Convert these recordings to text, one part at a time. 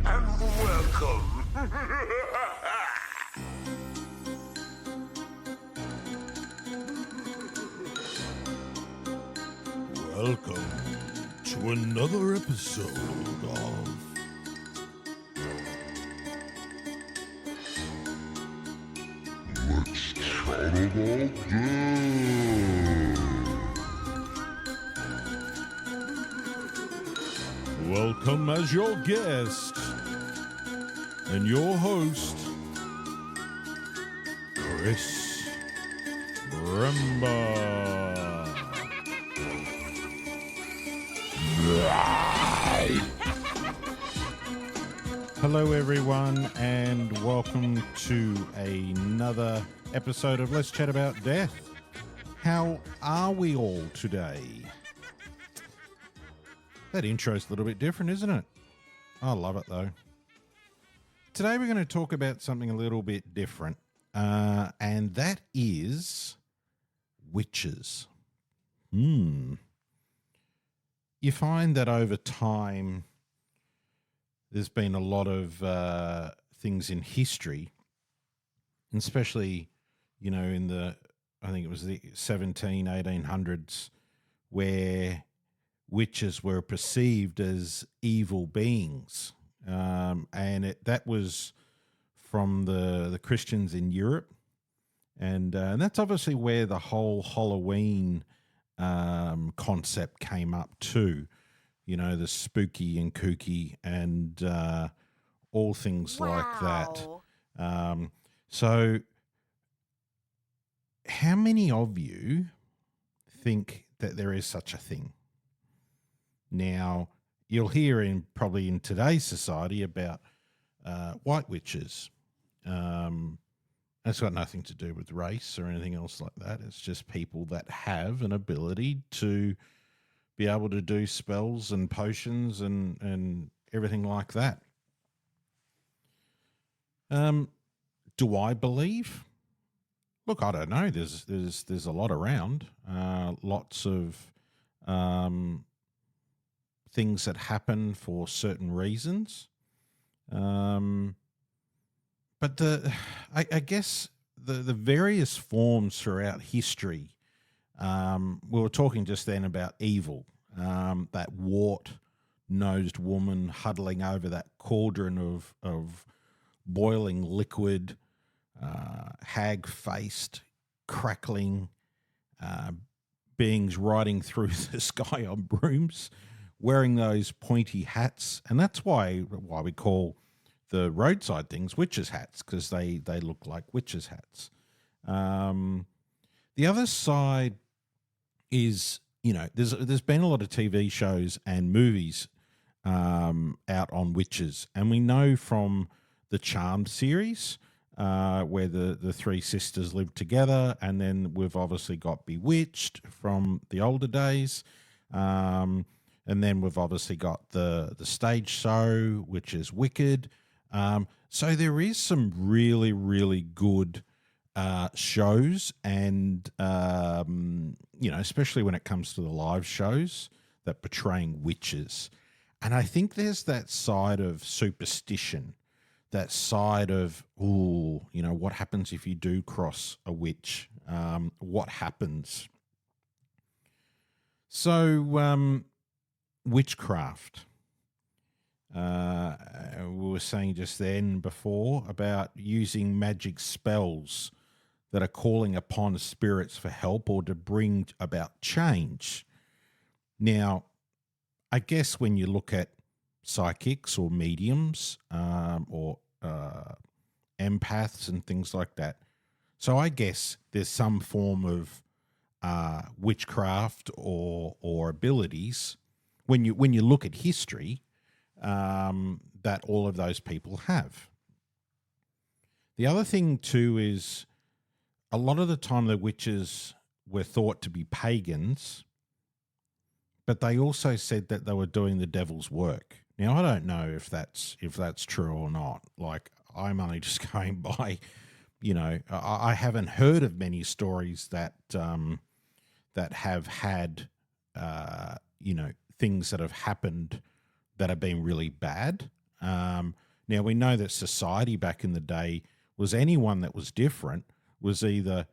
and welcome. Welcome to another episode of Let's Chat About Death. Welcome as your guest and your host, Chris Bremba. Hello everyone and welcome to another episode of Let's Chat About Death. How are we all today? That intro's a little bit different, isn't it? I love it though. Today we're going to talk about something a little bit different, and that is witches. You find that over time there's been a lot of things in history, and especially, you know, in the, I think it was the 1800s, where witches were perceived as evil beings. And that was from the Christians in Europe. And that's obviously where the whole Halloween concept came up too. You know, the spooky and kooky and all things like that. So how many of you think that there is such a thing? Now, you'll hear probably in today's society about white witches. That's got nothing to do with race or anything else like that. It's just people that have an ability to be able to do spells and potions and everything like that. Do I believe? Look, I don't know. There's a lot around. Lots of things that happen for certain reasons. But I guess the various forms throughout history, we were talking just then about evil, that wart-nosed woman huddling over that cauldron of boiling liquid, hag-faced, crackling beings riding through the sky on brooms, wearing those pointy hats. And that's why we call the roadside things witches' hats, because they look like witches' hats. The other side is, you know, there's been a lot of TV shows and movies out on witches. And we know from the Charmed series, where the three sisters lived together, and then we've obviously got Bewitched from the older days. And then we've obviously got the stage show, which is Wicked. So there is some really, really good shows, and, you know, especially when it comes to the live shows that portraying witches. And I think there's that side of superstition, that side of, ooh, you know, what happens if you do cross a witch? What happens? So, witchcraft. We were saying just then before about using magic spells that are calling upon spirits for help or to bring about change. Now, I guess when you look at psychics or mediums or empaths and things like that, so I guess there's some form of witchcraft or abilities when you look at history that all of those people have. The other thing too is a lot of the time the witches were thought to be pagans, but they also said that they were doing the devil's work. Now, I don't know if that's true or not. Like, I'm only just going by, you know, I haven't heard of many stories that that have had, you know, things that have happened that have been really bad. Now we know that society back in the day was anyone that was different was either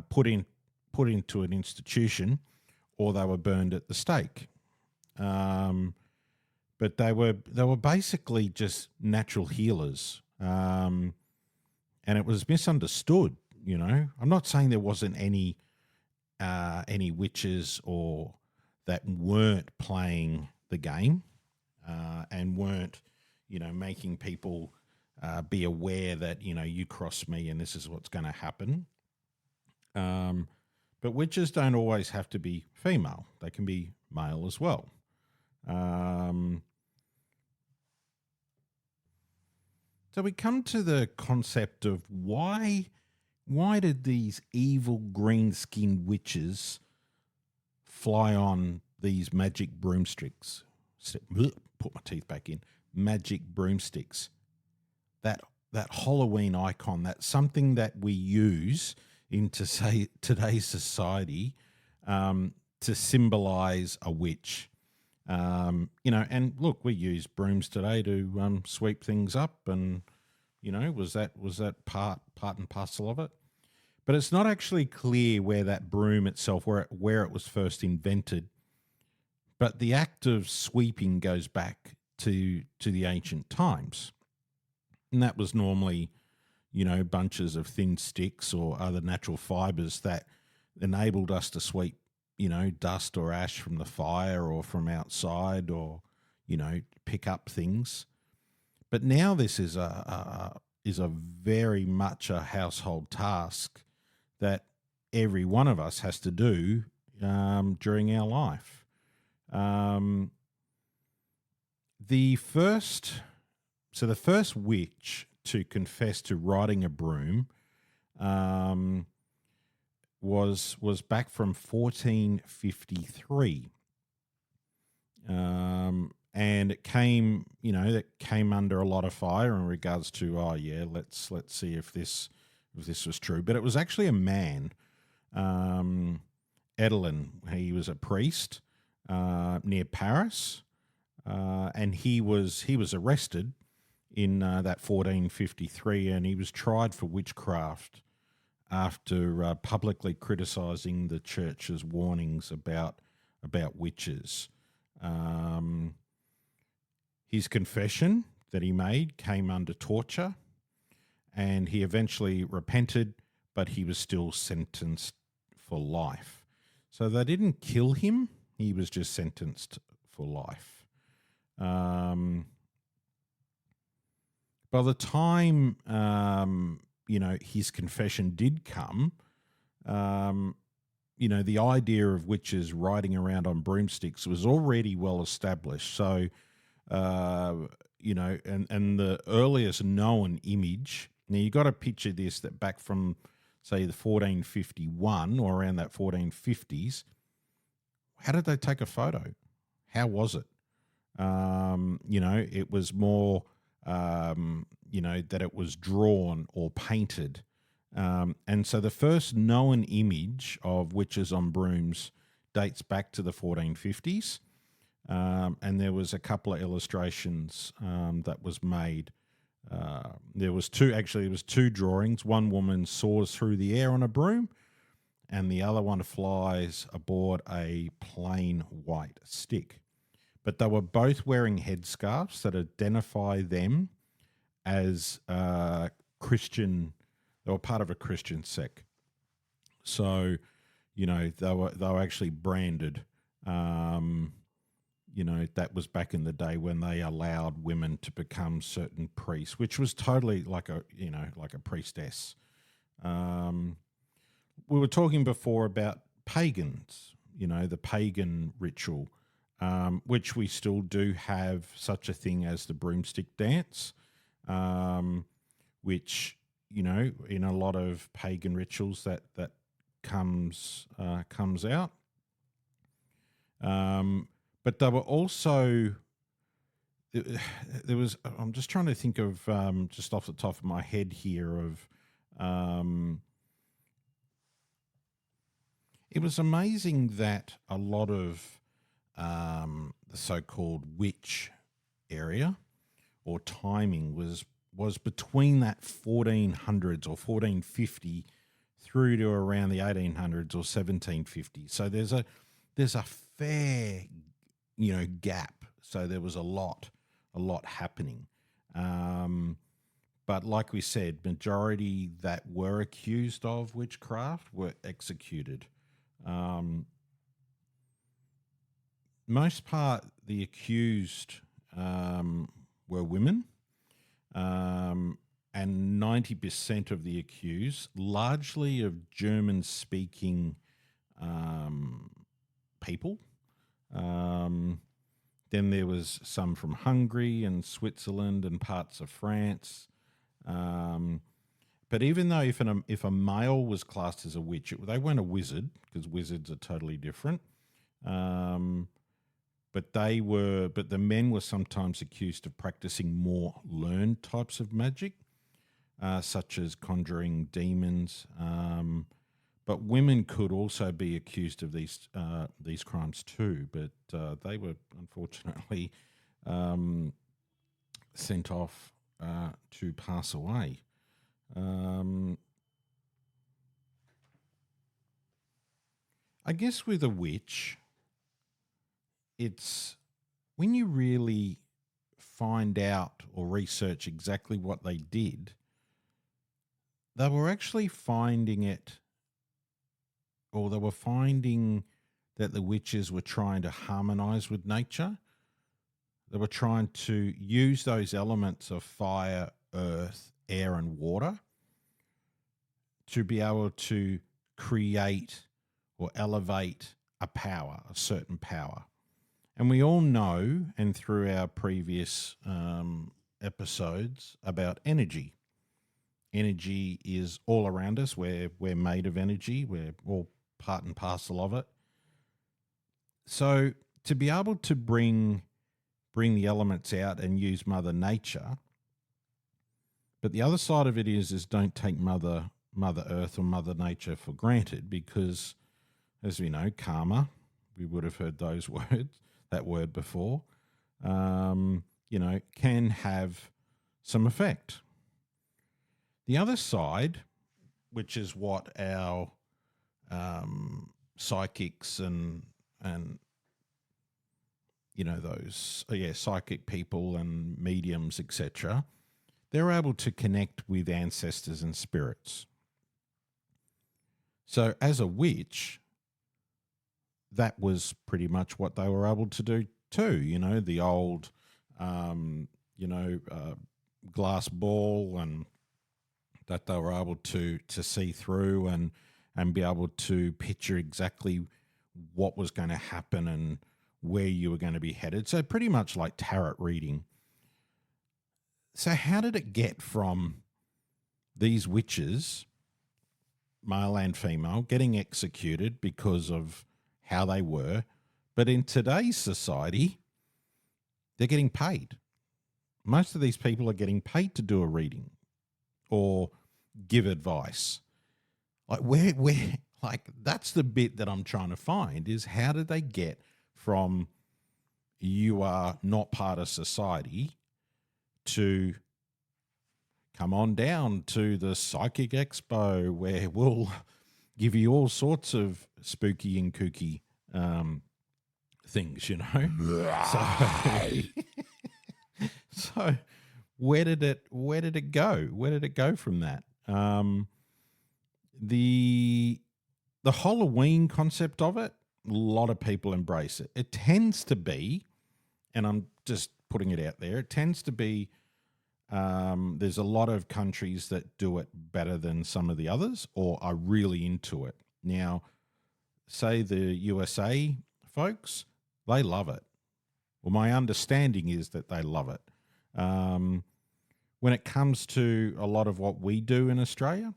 put into an institution or they were burned at the stake. But they were basically just natural healers, and it was misunderstood. You know, I'm not saying there wasn't any witches or that weren't playing the game and weren't, making people be aware that you cross me and this is what's going to happen. But witches don't always have to be female; they can be male as well. So we come to the concept of why did these evil green-skinned witches fly on these magic broomsticks? Put my teeth back in. Magic broomsticks. That Halloween icon. That's something that we use in today's society to symbolize a witch. And look, we use brooms today to sweep things up, and was that part and parcel of it? But it's not actually clear where that broom itself, where it was first invented. But the act of sweeping goes back to the ancient times, and that was normally, bunches of thin sticks or other natural fibers that enabled us to sweep dust or ash from the fire or from outside, or, pick up things. But now this is a very much a household task that every one of us has to do during our life. The first witch to confess to riding a broom was back from 1453, and it came under a lot of fire in regards to let's see if this was true. But it was actually a man, Edelin. He was a priest near Paris, and he was arrested in that 1453, and he was tried for witchcraft after publicly criticising the church's warnings about witches. His confession that he made came under torture, and he eventually repented, but he was still sentenced for life. So they didn't kill him; he was just sentenced for life. By the time his confession did come, the idea of witches riding around on broomsticks was already well established. So, and the earliest known image, now you got to picture this, that back from, say, the 1451 or around that 1450s, how did they take a photo? How was it? It was more, that it was drawn or painted. And so the first known image of witches on brooms dates back to the 1450s. And there was a couple of illustrations that was made. There was two drawings. One woman soars through the air on a broom, and the other one flies aboard a plain white stick. But they were both wearing headscarves that identify them as Christian. They were part of a Christian sect. So, they were actually branded. That was back in the day when they allowed women to become certain priests, which was totally like a priestess. We were talking before about pagans, the pagan ritual, which we still do have such a thing as the broomstick dance, which, in a lot of pagan rituals that comes out. But there were also, there was, I'm just trying to think of, just off the top of my head here, of, it was amazing that a lot of the so-called witch area or timing was between that 1400s or 1450 through to around the 1800s or 1750. So there's a fair, gap. So there was a lot happening. But like we said, majority that were accused of witchcraft were executed. Most part, the accused were women, and 90% of the accused, largely of German-speaking people. Then there was some from Hungary and Switzerland and parts of France. But even though if a male was classed as a witch, they weren't a wizard, because wizards are totally different. But the men were sometimes accused of practicing more learned types of magic, such as conjuring demons. But women could also be accused of these crimes too, but they were unfortunately sent off to pass away. I guess with a witch, it's when you really find out or research exactly what they did, they were actually finding it, or they were finding that the witches were trying to harmonize with nature. They were trying to use those elements of fire, earth, air, and water to be able to create or elevate a power, a certain power. And we all know, and through our previous episodes, about energy. Energy is all around us. We're made of energy. We're all part and parcel of it. So to be able to bring the elements out and use Mother Nature, but the other side of it is don't take Mother Earth or Mother Nature for granted, because, as we know, karma, we would have heard that word before, can have some effect. The other side, which is what our psychics and those psychic people and mediums, etc., they're able to connect with ancestors and spirits. So as a witch, that was pretty much what they were able to do too. The old, glass ball, and that they were able to see through and be able to picture exactly what was going to happen and where you were going to be headed. So pretty much like tarot reading. So how did it get from these witches, male and female, getting executed because of how they were, but in today's society, they're getting paid? Most of these people are getting paid to do a reading or give advice. Like where like that's the bit that I'm trying to find, is how did they get from you are not part of society to come on down to the Psychic Expo, where we'll give you all sorts of spooky and kooky things, So where did it go? Where did it go from that? The Halloween concept of it, a lot of people embrace it. It tends to be, and I'm just putting it out there, it tends to be, there's a lot of countries that do it better than some of the others or are really into it. Now, say the USA folks, they love it. Well, my understanding is that they love it. When it comes to a lot of what we do in Australia,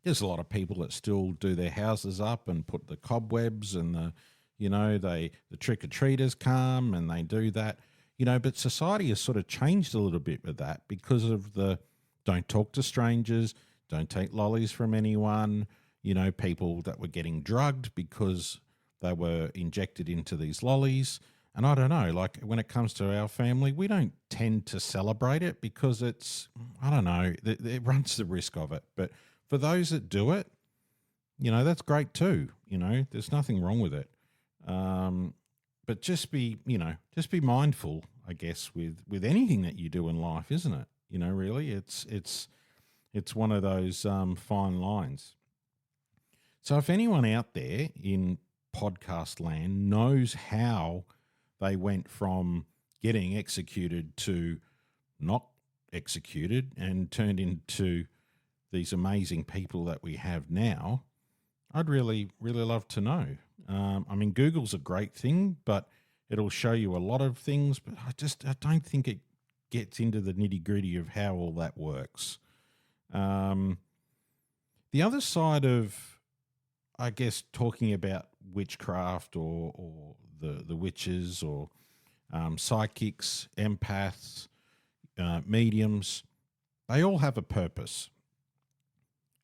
there's a lot of people that still do their houses up and put the cobwebs and the trick-or-treaters come and they do that. But society has sort of changed a little bit with that because of the don't talk to strangers, don't take lollies from anyone, people that were getting drugged because they were injected into these lollies. And I don't know, like when it comes to our family, we don't tend to celebrate it because I don't know, it runs the risk of it. But for those that do it, that's great too. There's nothing wrong with it. But just be mindful, I guess, with anything that you do in life, isn't it? Really, it's one of those fine lines. So if anyone out there in podcast land knows how they went from getting executed to not executed and turned into these amazing people that we have now, I'd really, really love to know. I mean, Google's a great thing, but it'll show you a lot of things, but I don't think it gets into the nitty gritty of how all that works. The other side of, I guess, talking about witchcraft or the witches or psychics, empaths, mediums, they all have a purpose.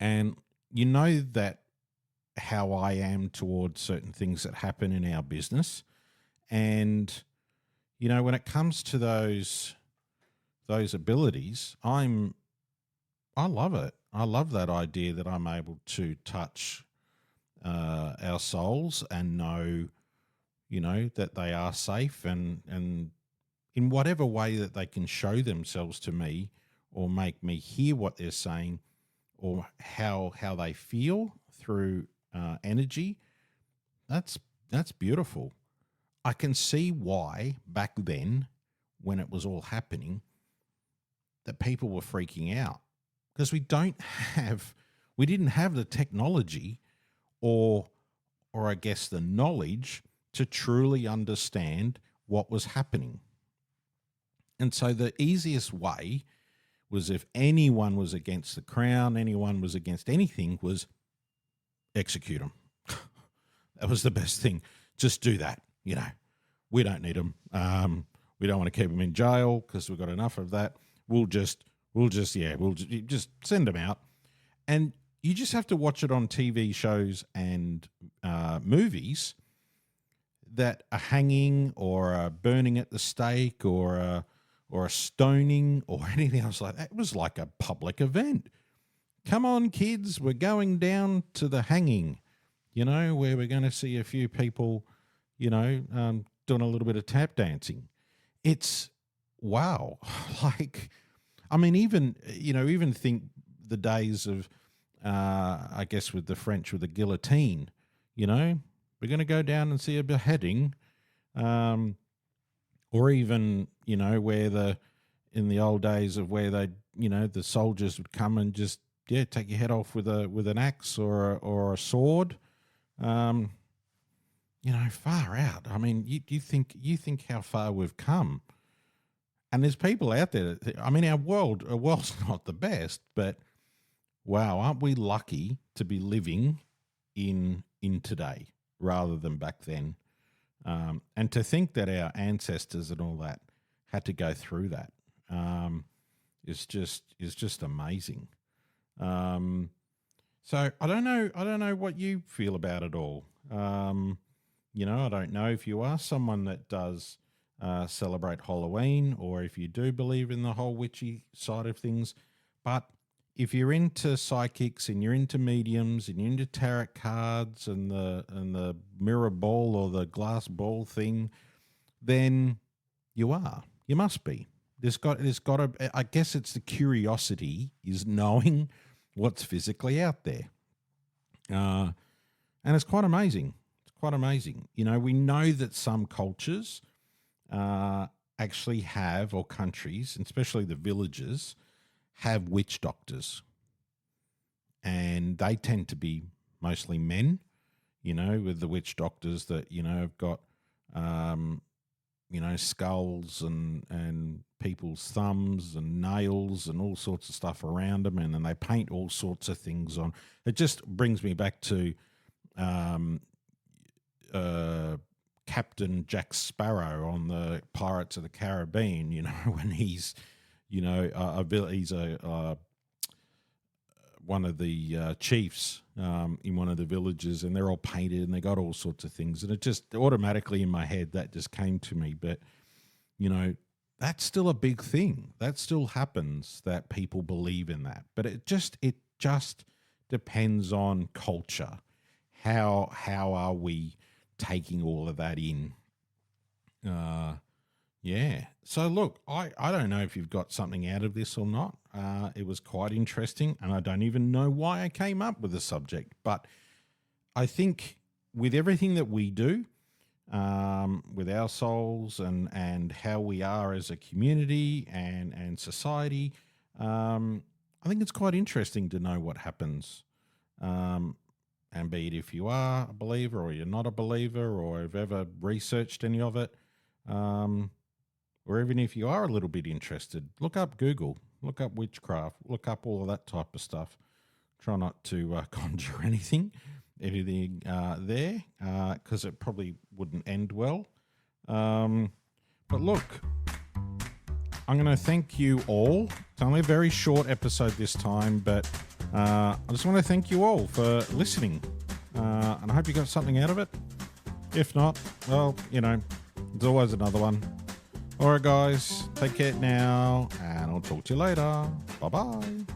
And that how I am towards certain things that happen in our business. And, when it comes to those abilities, I love it. I love that idea that I'm able to touch our souls and know, that they are safe and in whatever way that they can show themselves to me or make me hear what they're saying or how they feel through energy. That's beautiful. I can see why back then, when it was all happening, that people were freaking out because we didn't have the technology or I guess the knowledge to truly understand what was happening. And so the easiest way was, if anyone was against the crown, anyone was against anything, was execute them. That was the best thing. Just do that. We don't need them. We don't want to keep them in jail because we've got enough of that. We'll just send them out. And you just have to watch it on TV shows and movies that are hanging or are burning at the stake or a stoning or anything else like that. It was like a public event. Come on, kids, we're going down to the hanging, where we're going to see a few people, doing a little bit of tap dancing. It's wow. Like, I mean, even think the days of, I guess with the French, with the guillotine, we're going to go down and see a beheading, or even, where in the old days of where they, the soldiers would come and just, take your head off with an axe or a sword. Far out. I mean, you think how far we've come, and there's people out there. I mean, our world's not the best, but wow, aren't we lucky to be living in today rather than back then? And to think that our ancestors and all that had to go through that is just amazing. So I don't know what you feel about it all. I don't know if you are someone that does celebrate Halloween or if you do believe in the whole witchy side of things. But if you're into psychics and you're into mediums and you're into tarot cards and the mirror ball or the glass ball thing, then you must be. There's got to. I guess it's the curiosity is knowing what's physically out there, and it's quite amazing. It's quite amazing. We know that some cultures actually have, or countries, and especially the villages, have witch doctors, and they tend to be mostly men. With the witch doctors that have got skulls and people's thumbs and nails and all sorts of stuff around them, and then they paint all sorts of things on. It just brings me back to Captain Jack Sparrow on the Pirates of the Caribbean. When he's he's one of the chiefs in one of the villages, and they're all painted and they got all sorts of things. And it just automatically in my head, that just came to me. But, you know, that's still a big thing. That still happens, that people believe in that. But it just depends on culture. How are we taking all of that in? Yeah. So look, I don't know if you've got something out of this or not. It was quite interesting, and I don't even know why I came up with the subject. But I think with everything that we do, with our souls and how we are as a community and society, I think it's quite interesting to know what happens. And be it if you are a believer or you're not a believer or have ever researched any of it, or even if you are a little bit interested, look up Google, look up witchcraft, look up all of that type of stuff. Try not to conjure anything there, because it probably wouldn't end well. But look, I'm going to thank you all. It's only a very short episode this time, but I just want to thank you all for listening. And I hope you got something out of it. If not, well, you know, there's always another one. All right, guys, take care now, and I'll talk to you later. Bye-bye.